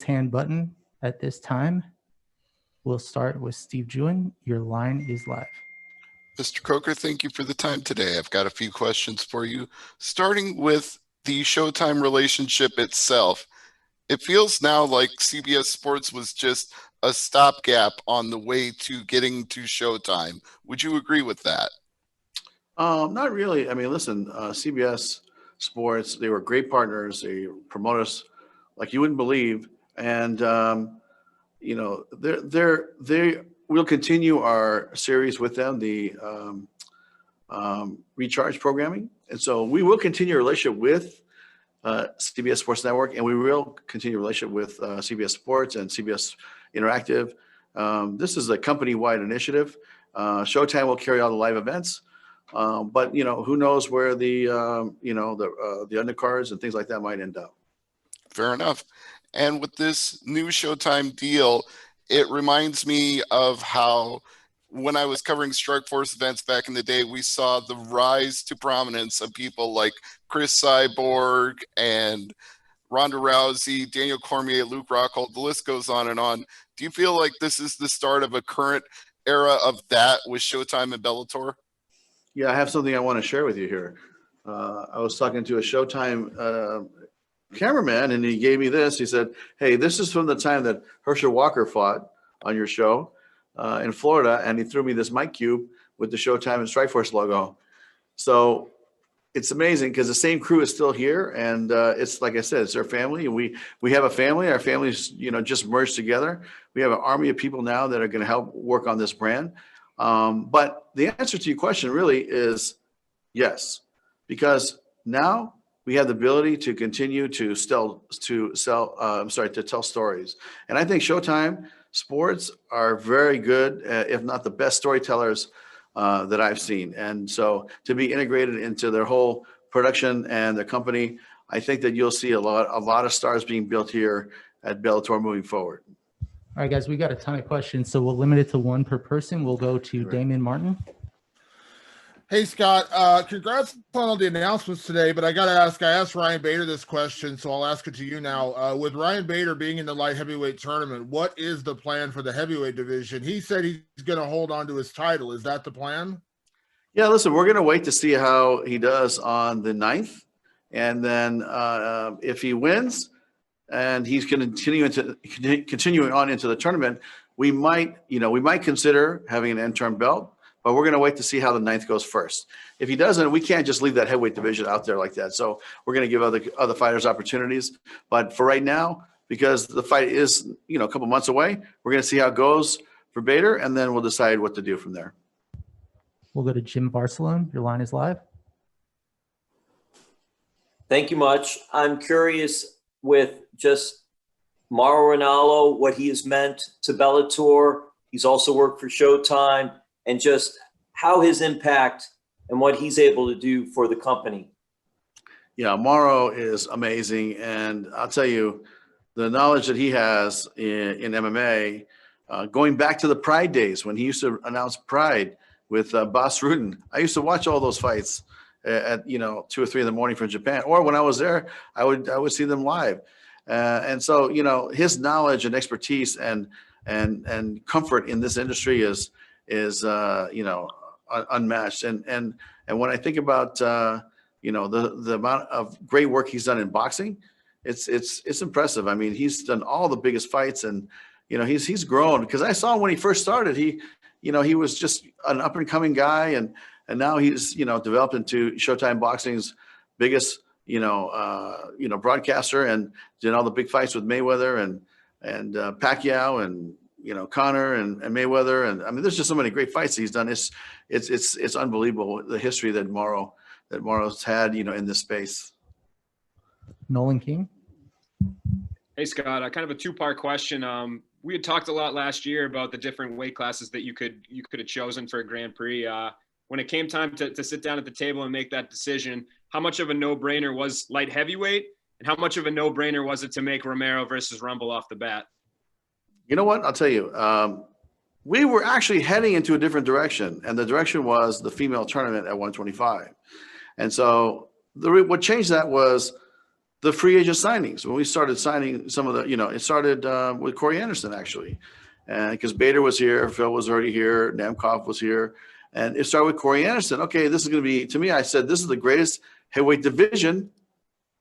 hand button at this time. We'll start with Steve Jewin. Your line is live. Mr. Coker, thank you for the time today. I've got a few questions for you, starting with the Showtime relationship itself. It feels now like CBS Sports was just a stopgap on the way to getting to Showtime. Would you agree with that? Not really. I mean, listen, CBS Sports, they were great partners. They promote us like you wouldn't believe. And, you know, we'll continue our series with them, the recharge programming. And so we will continue a relationship with CBS Sports Network, and we will continue a relationship with CBS Sports and CBS Interactive. This is a company-wide initiative. Showtime will carry all the live events, but you know, who knows where the undercards and things like that might end up. Fair enough. And with this new Showtime deal, it reminds me of how when I was covering Strikeforce events back in the day, we saw the rise to prominence of people like Chris Cyborg and Ronda Rousey, Daniel Cormier, Luke Rockhold, the list goes on and on. Do you feel like this is the start of a current era of that with Showtime and Bellator? Yeah, I have something I want to share with you here. I was talking to a Showtime cameraman, and he gave me this. He said, hey, this is from the time that Herschel Walker fought on your show in Florida, and he threw me this mic cube with the Showtime and Strikeforce logo. So it's amazing because the same crew is still here, and it's like I said, it's our family. We have a family. Our families, you know, just merged together. We have an army of people now that are going to help work on this brand. But the answer to your question really is yes, because now we have the ability to continue to tell stories, and I think Showtime Sports are very good, if not the best storytellers that I've seen. And so to be integrated into their whole production and their company, I think that you'll see a lot of stars being built here at Bellator moving forward. All right, guys, we got a ton of questions, so we'll limit it to one per person. We'll go to Damian Martin. Hey, Scott, congrats on all the announcements today, but I got to ask, I asked Ryan Bader this question, so I'll ask it to you now. With Ryan Bader being in the light heavyweight tournament, what is the plan for the heavyweight division? He said he's going to hold on to his title. Is that the plan? Yeah, listen, we're going to wait to see how he does on the 9th. And then if he wins and he's going to continuing on into the tournament, we might consider having an interim belt. But we're going to wait to see how the 9th goes first. If he doesn't, we can't just leave that heavyweight division out there like that. So we're going to give other fighters opportunities. But for right now, because the fight is, you know, a couple months away, we're going to see how it goes for Bader, and then we'll decide what to do from there. We'll go to Jim Barcelone. Your line is live. Thank you much. I'm curious with just Mauro Ranallo, what he has meant to Bellator. He's also worked for Showtime. And just how his impact and what he's able to do for the company. Yeah, Mauro is amazing. And I'll tell you, the knowledge that he has in MMA, going back to the Pride days when he used to announce Pride with Bas Rutten. I used to watch all those fights at 2 or 3 in the morning from Japan. Or when I was there, I would see them live. And so, you know, his knowledge and expertise and comfort in this industry is unmatched. And when I think about the amount of great work he's done in boxing, it's impressive. I mean, he's done all the biggest fights, and you know, he's grown, because I saw him when he first started. He was just an up and coming guy, and now he's developed into Showtime Boxing's biggest broadcaster, and did all the big fights with Mayweather and Pacquiao and Conor and Mayweather. And I mean, there's just so many great fights he's done. It's unbelievable, the history that Mauro's had, in this space. Nolan King. Hey, Scott, kind of a two-part question. We had talked a lot last year about the different weight classes that you could have chosen for a Grand Prix. When it came time to sit down at the table and make that decision, how much of a no-brainer was light heavyweight, and how much of a no-brainer was it to make Romero versus Rumble off the bat? You know what? I'll tell you. We were actually heading into a different direction, and the direction was the female tournament at 125. And so what changed that was the free agent signings. When we started signing some of the, it started with Corey Anderson actually, and because Bader was here, Phil was already here, Nemkov was here, and it started with Corey Anderson. Okay, this is going to be, to me, I said this is the greatest heavyweight division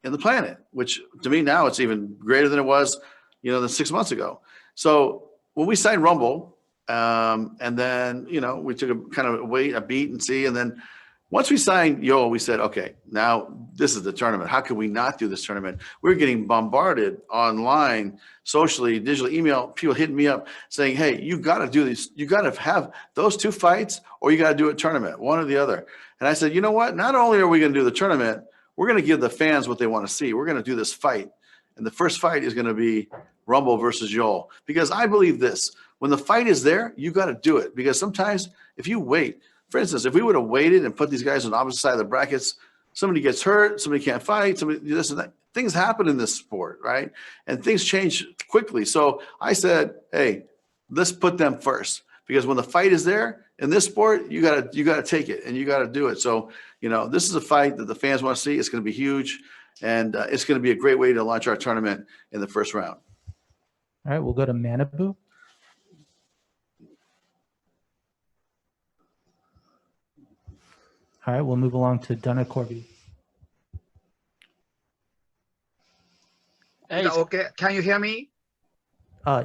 in the planet, which to me now it's even greater than it was, than 6 months ago. So when we signed Rumble, and then we took a kind of a beat and see, and then once we signed Yoel, we said, okay, now this is the tournament. How could we not do this tournament? We're getting bombarded online, socially, digitally, email, people hitting me up saying, hey, you got to do this. You got to have those 2 fights, or you got to do a tournament, one or the other. And I said, you know what? Not only are we going to do the tournament, we're going to give the fans what they want to see. We're going to do this fight. And the first fight is going to be Rumble versus Yoel. Because I believe this, when the fight is there, you got to do it. Because sometimes if you wait, for instance, if we would have waited and put these guys on the opposite side of the brackets, somebody gets hurt, somebody can't fight, somebody this and that. Things happen in this sport, right? And things change quickly. So I said, hey, let's put them first. Because when the fight is there in this sport, you gotta take it and you gotta do it. So, this is a fight that the fans want to see. It's going to be huge, and it's going to be a great way to launch our tournament in the first round. All right, we'll go to Manabu. All right, we'll move along to Donna Corby. Hey. Okay, can you hear me?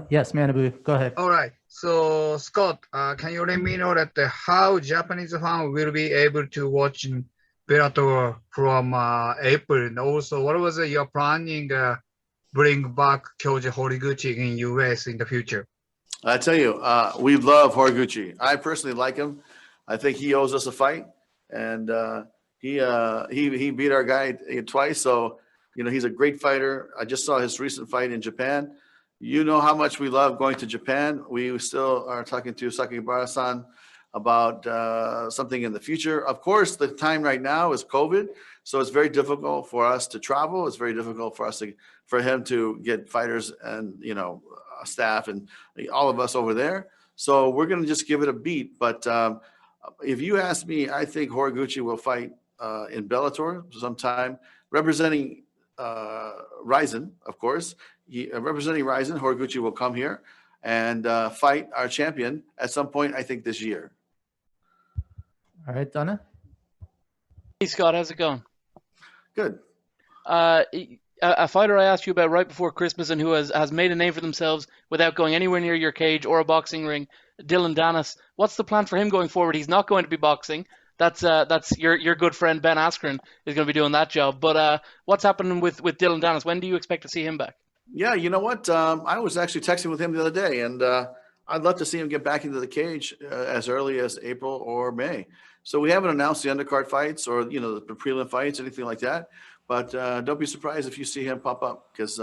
Yes, Manabu, go ahead. All right. So, Scott, can you let me know that how Japanese fans will be able to watch Bellator from April? And also, what was your planning bring back Kyoji Horiguchi in US in the future? I tell you, we love Horiguchi. I personally like him. I think he owes us a fight, and he beat our guy twice. So, he's a great fighter. I just saw his recent fight in Japan. You know how much we love going to Japan. We still are talking to Sakibara-san about something in the future. Of course, the time right now is COVID, so it's very difficult for us to travel. It's very difficult for him to get fighters and staff and all of us over there. So we're going to just give it a beat. But if you ask me, I think Horiguchi will fight in Bellator sometime, representing Ryzen, of course. Representing Ryzen, Horiguchi will come here and fight our champion at some point, I think, this year. All right, Donna. Hey, Scott, how's it going? Good. A fighter I asked you about right before Christmas and who has made a name for themselves without going anywhere near your cage or a boxing ring, Dylan Dennis. What's the plan for him going forward? He's not going to be boxing. That's your good friend Ben Askren is going to be doing that job. But what's happening with Dylan Dennis? When do you expect to see him back? Yeah, you know what? I was actually texting with him the other day, and I'd love to see him get back into the cage as early as April or May. So we haven't announced the undercard fights or the prelim fights, anything like that. But don't be surprised if you see him pop up, because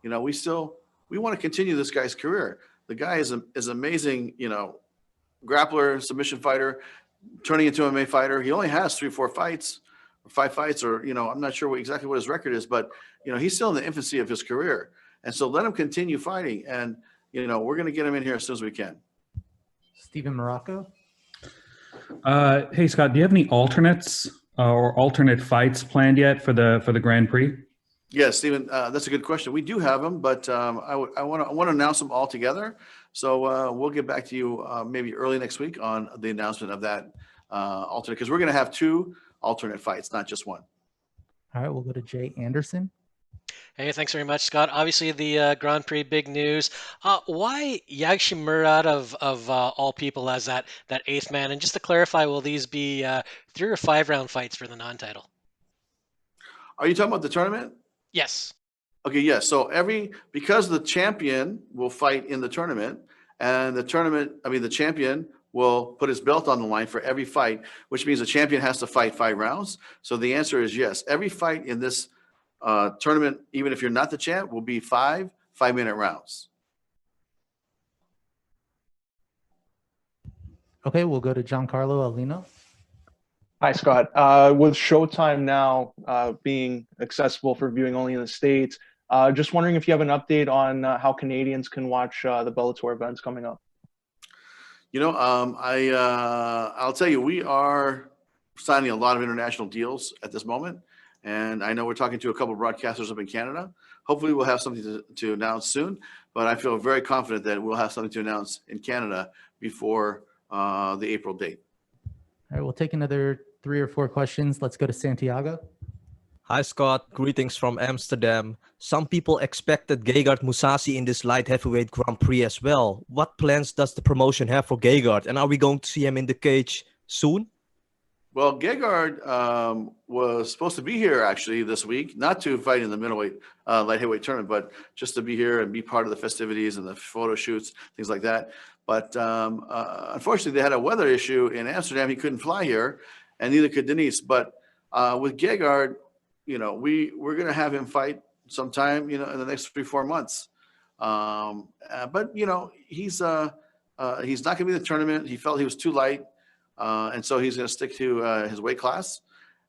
we want to continue this guy's career. The guy is amazing, grappler, submission fighter, turning into an MMA fighter. He only has 3-4 fights, or 5 fights, or I'm not sure exactly what his record is, but he's still in the infancy of his career. And so let him continue fighting, and we're going to get him in here as soon as we can. Stephen Morocco. Hey Scott, do you have any alternates or alternate fights planned yet for the Grand Prix? Yes, Stephen, that's a good question. We do have them, but I want to announce them all together. So we'll get back to you maybe early next week on the announcement of that alternate, because we're going to have 2 alternate fights, not just one. All right, we'll go to Jay Anderson. Hey, thanks very much, Scott. Obviously, the Grand Prix, big news. Why Youngmurad of all people as that 8th man? And just to clarify, will these be 3 or 5 round fights for the non-title? Are you talking about the tournament? Yes. Okay, yes. So because the champion will fight in the tournament, and the champion will put his belt on the line for every fight, which means the champion has to fight 5 rounds. So the answer is yes. Every fight in this tournament, even if you're not the champ, will be 5 5-minute rounds. Okay, we'll go to Giancarlo Alino. Hi, Scott. With Showtime now being accessible for viewing only in the States, just wondering if you have an update on how Canadians can watch the Bellator events coming up. I'll tell you, we are signing a lot of international deals at this moment. And I know we're talking to a couple of broadcasters up in Canada. Hopefully we'll have something to announce soon, but I feel very confident that we'll have something to announce in Canada before the April date. All right, we'll take another 3 or 4 questions. Let's go to Santiago. Hi, Scott. Greetings from Amsterdam. Some people expected Gegard Mousasi in this light heavyweight Grand Prix as well. What plans does the promotion have for Gegard? And are we going to see him in the cage soon? Well, Gegard was supposed to be here actually this week, not to fight in the middleweight light heavyweight tournament, but just to be here and be part of the festivities and the photo shoots, things like that. But unfortunately, they had a weather issue in Amsterdam. He couldn't fly here, and neither could Denise. But with Gegard, you know, we're going to have him fight sometime, you know, in the next 3-4 months. But you know, he's not going to be in the tournament. He felt he was too light. And so he's going to stick to his weight class.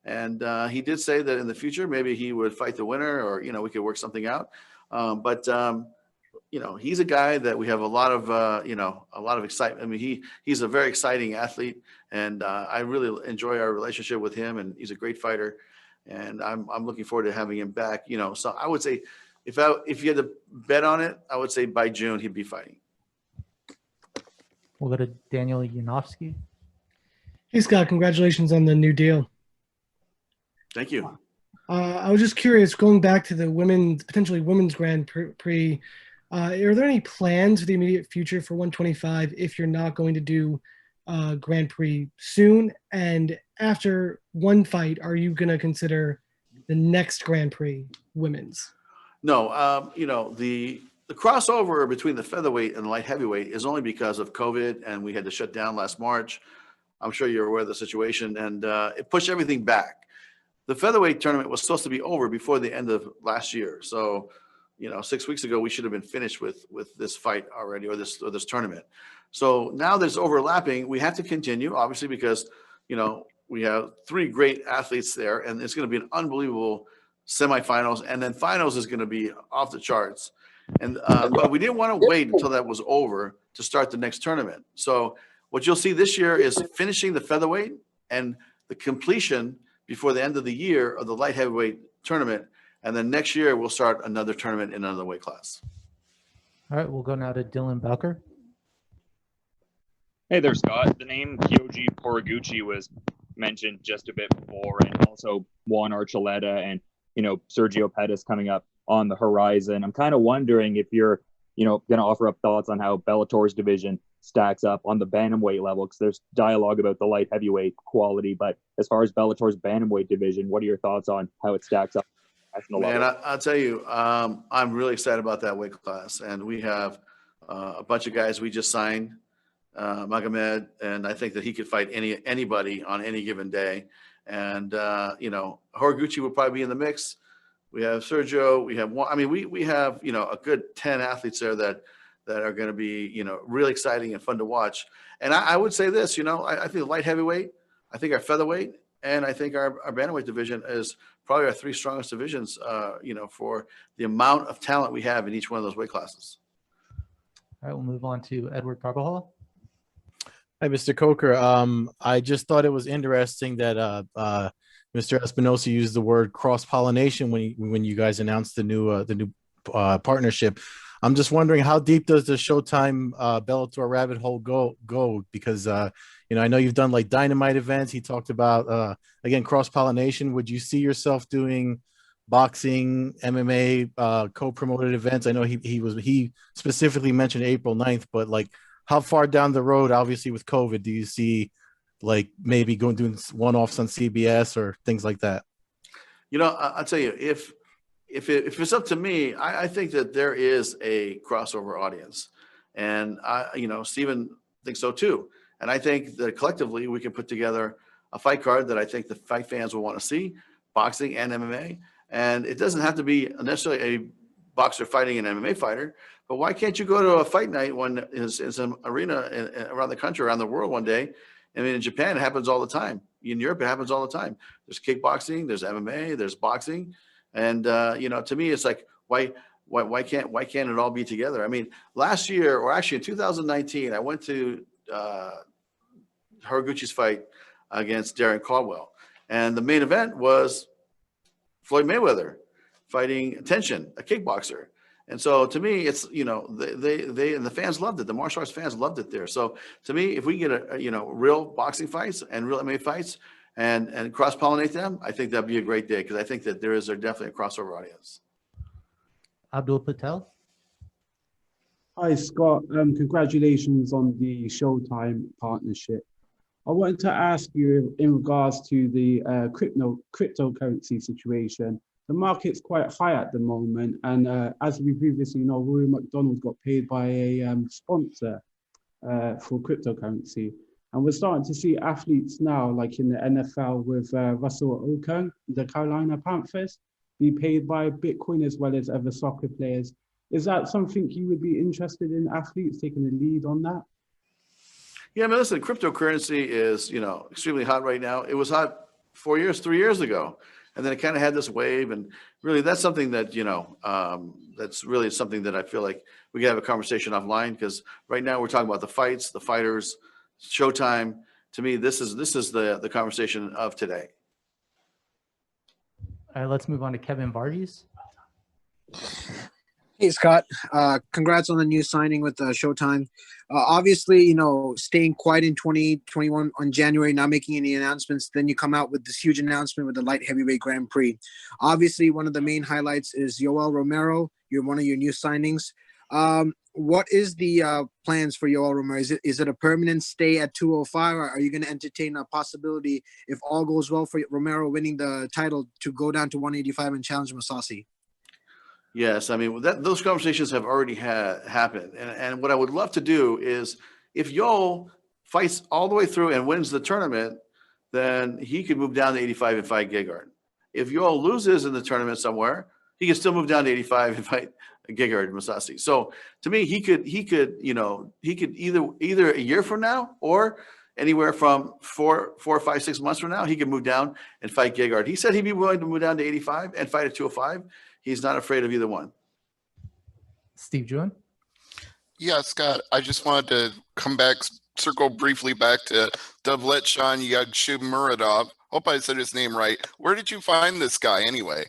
And he did say that in the future, maybe he would fight the winner, or, you know, we could work something out. But you know, he's a guy that we have a lot of, you know, a lot of excitement. I mean, he's a very exciting athlete, and I really enjoy our relationship with him, and he's a great fighter. And I'm looking forward to having him back, you know. So I would say if you had to bet on it, I would say by June he'd be fighting. We'll go to Daniel Yanofsky. Hey, Scott, congratulations on the new deal. Thank you. I was just curious, going back to the potentially women's Grand Prix, are there any plans for the immediate future for 125 if you're not going to do Grand Prix soon? And after one fight, are you going to consider the next Grand Prix women's? No, you know, the crossover between the featherweight and the light heavyweight is only because of COVID, and we had to shut down last March. I'm sure you're aware of the situation, and it pushed everything back. The featherweight tournament was supposed to be over before the end of last year. So, you know, 6 weeks ago, we should have been finished with this fight already, or this tournament. So now there's overlapping. We have to continue, obviously, because, you know, we have 3 great athletes there, and it's going to be an unbelievable semifinals, and then finals is going to be off the charts. And but we didn't want to wait until that was over to start the next tournament. So what you'll see this year is finishing the featherweight and the completion before the end of the year of the light heavyweight tournament. And then next year, we'll start another tournament in another weight class. All right, we'll go now to Dylan Bowker. Hey there, Scott. The name Kyoji Horiguchi was mentioned just a bit before, and also Juan Archuleta and, you know, Sergio Pettis coming up on the horizon. I'm kind of wondering if you're, you know, going to offer up thoughts on how Bellator's division stacks up on the bantamweight level, because there's dialogue about the light heavyweight quality. But as far as Bellator's bantamweight division, what are your thoughts on how it stacks up? Man, I'll tell you, I'm really excited about that weight class, and we have a bunch of guys we just signed, Magomed, and I think that he could fight anybody on any given day. And you know, Horiguchi will probably be in the mix. We have Sergio. We have one. I mean, we have, you know, a good 10 athletes there that are going to be, you know, really exciting and fun to watch. And I would say this, you know, I think the light heavyweight, I think our featherweight, and I think our bantamweight division is probably our 3 strongest divisions, you know, for the amount of talent we have in each one of those weight classes. All right, we'll move on to Edward Carbajal. Hi, Mr. Coker. I just thought it was interesting that Mr. Espinosa used the word cross-pollination when you guys announced the new partnership. I'm just wondering, how deep does the Showtime Bellator rabbit hole go? Because you know, I know you've done like Dynamite events. He talked about again cross-pollination. Would you see yourself doing boxing, MMA, co-promoted events? I know he specifically mentioned April 9th, but like, how far down the road, obviously with COVID, do you see like maybe doing one-offs on CBS or things like that? You know, I'll tell you, if it's up to me, I think that there is a crossover audience, and you know, Steven thinks so too. And I think that collectively we can put together a fight card that I think the fight fans will want to see, boxing and MMA. And it doesn't have to be necessarily a boxer fighting an MMA fighter, but why can't you go to a fight night when it's an arena around the country, around the world one day? I mean, in Japan, it happens all the time. In Europe, it happens all the time. There's kickboxing, there's MMA, there's boxing. And, you know, to me, it's like, why can't it all be together? I mean, last year, or actually in 2019, I went to Horiguchi's fight against Darren Caldwell. And the main event was Floyd Mayweather fighting Tension, a kickboxer. And so to me, it's, you know, they and the fans loved it. The martial arts fans loved it there. So to me, if we can get you know, real boxing fights and real MMA fights and cross-pollinate them, I think that'd be a great day, because I think that there's definitely a crossover audience. Abdul Patel. Hi, Scott. Congratulations on the Showtime partnership. I wanted to ask you in regards to the cryptocurrency situation. The market's quite high at the moment, and as we previously know, Rory McDonald got paid by a sponsor for cryptocurrency. And we're starting to see athletes now, like in the NFL with Russell Okung, the Carolina Panthers, be paid by Bitcoin as well as other soccer players. Is that something you would be interested in, athletes taking the lead on that? Yeah, I mean, listen, cryptocurrency is, you know, extremely hot right now. It was hot 3 years ago. And then it kind of had this wave, and really that's something that, you know, that's really something that I feel like we can have a conversation offline, because right now we're talking about the fights, the fighters, Showtime. To me, this is the conversation of today. All right, let's move on to Kevin Varghese. Hey, Scott. Congrats on the new signing with Showtime. Obviously, you know, staying quiet in 2021 on January, not making any announcements. Then you come out with this huge announcement with the light heavyweight Grand Prix. Obviously, one of the main highlights is Yoel Romero. You're one of your new signings. What is the plans for Yoel Romero? Is it a permanent stay at 205, or are you going to entertain a possibility, if all goes well for Romero winning the title, to go down to 185 and challenge Mousasi? Yes, I mean, those conversations have already happened. And what I would love to do is, if Yoel fights all the way through and wins the tournament, then he could move down to 85 and fight Gegard. If Yoel loses in the tournament somewhere, he can still move down to 85 and fight Gegard Mousasi. So to me, he could either a year from now, or anywhere from 4, 5, 6 months from now, he could move down and fight Gegard. He said he'd be willing to move down to 85 and fight at 205. He's not afraid of either one. Steve Juen. Yeah, Scott, I just wanted to circle briefly back to Davletshan Youngmurad. Hope I said his name right. Where did you find this guy anyway?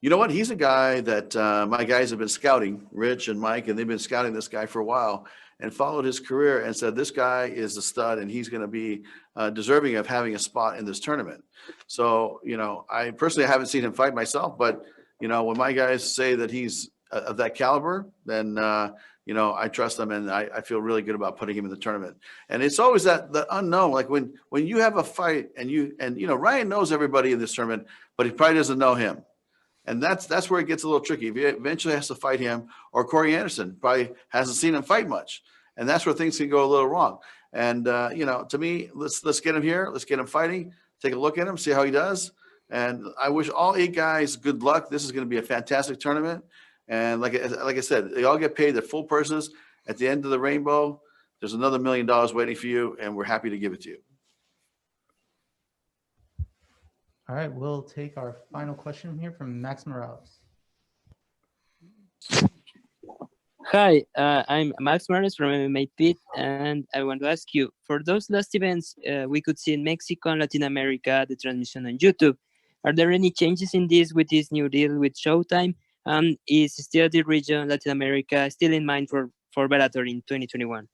You know what? He's a guy that my guys have been scouting, Rich and Mike, and they've been scouting this guy for a while, and followed his career and said, this guy is a stud, and he's going to be deserving of having a spot in this tournament. So, you know, I personally haven't seen him fight myself, but, you know, when my guys say that he's of that caliber, then, you know, I trust them, and I feel really good about putting him in the tournament. And it's always the unknown, like when you have a fight and you know, Ryan knows everybody in this tournament, but he probably doesn't know him. And that's where it gets a little tricky. If he eventually has to fight him, or Corey Anderson probably hasn't seen him fight much, and that's where things can go a little wrong. And you know, to me, let's get him here. Let's get him fighting. Take a look at him, see how he does. And I wish all 8 guys good luck. This is going to be a fantastic tournament. And like I said, they all get paid their full purses. At the end of the rainbow, there's another $1 million waiting for you, and we're happy to give it to you. All right, we'll take our final question here from Max Morales. Hi, I'm Max Morales from MMA Pit, and I want to ask you, for those last events we could see in Mexico and Latin America, the transmission on YouTube, are there any changes in this with this new deal with Showtime? Is still the region, Latin America, still in mind for Bellator in 2021?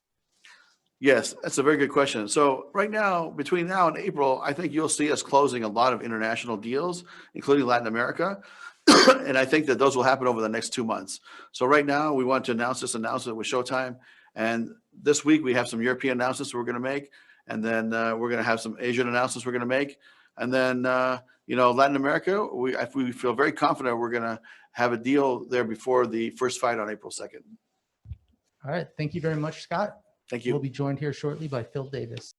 Yes, that's a very good question. So right now, between now and April, I think you'll see us closing a lot of international deals, including Latin America. And I think that those will happen over the next 2 months. So right now, we want to announce this announcement with Showtime. And this week, we have some European announcements we're going to make. And then we're going to have some Asian announcements we're going to make. And then, you know, Latin America, we feel very confident we're going to have a deal there before the first fight on April 2nd. All right. Thank you very much, Scott. Thank you. We'll be joined here shortly by Phil Davis.